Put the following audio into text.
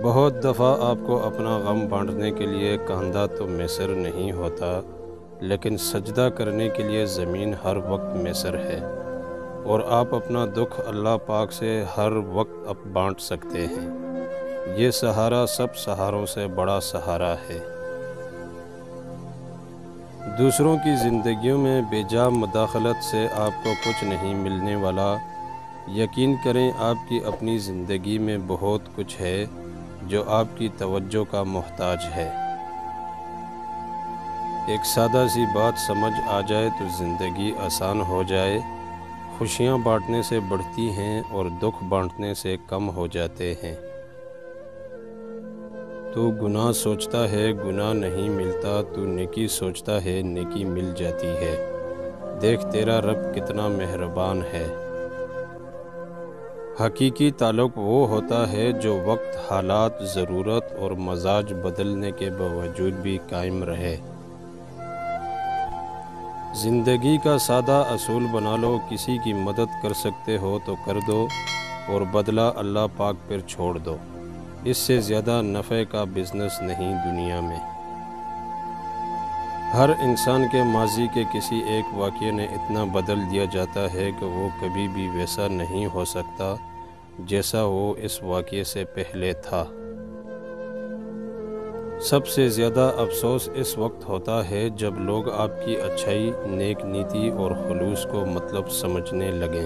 بہت دفعہ آپ کو اپنا غم بانٹنے کے لیے کاندھا تو میسر نہیں ہوتا، لیکن سجدہ کرنے کے لیے زمین ہر وقت میسر ہے، اور آپ اپنا دکھ اللہ پاک سے ہر وقت اب بانٹ سکتے ہیں۔ یہ سہارا سب سہاروں سے بڑا سہارا ہے۔ دوسروں کی زندگیوں میں بے جا مداخلت سے آپ کو کچھ نہیں ملنے والا۔ یقین کریں آپ کی اپنی زندگی میں بہت کچھ ہے جو آپ کی توجہ کا محتاج ہے۔ ایک سادہ سی بات سمجھ آ جائے تو زندگی آسان ہو جائے۔ خوشیاں بانٹنے سے بڑھتی ہیں اور دکھ بانٹنے سے کم ہو جاتے ہیں۔ تو گناہ سوچتا ہے گناہ نہیں ملتا، تو نیکی سوچتا ہے نیکی مل جاتی ہے۔ دیکھ تیرا رب کتنا مہربان ہے۔ حقیقی تعلق وہ ہوتا ہے جو وقت، حالات، ضرورت اور مزاج بدلنے کے باوجود بھی قائم رہے۔ زندگی کا سادہ اصول بنا لو، کسی کی مدد کر سکتے ہو تو کر دو اور بدلہ اللہ پاک پر چھوڑ دو۔ اس سے زیادہ نفع کا بزنس نہیں دنیا میں۔ ہر انسان کے ماضی کے کسی ایک واقعے نے اتنا بدل دیا جاتا ہے کہ وہ کبھی بھی ویسا نہیں ہو سکتا جیسا وہ اس واقعے سے پہلے تھا۔ سب سے زیادہ افسوس اس وقت ہوتا ہے جب لوگ آپ کی اچھائی، نیک نیتی اور خلوص کو مطلب سمجھنے لگیں۔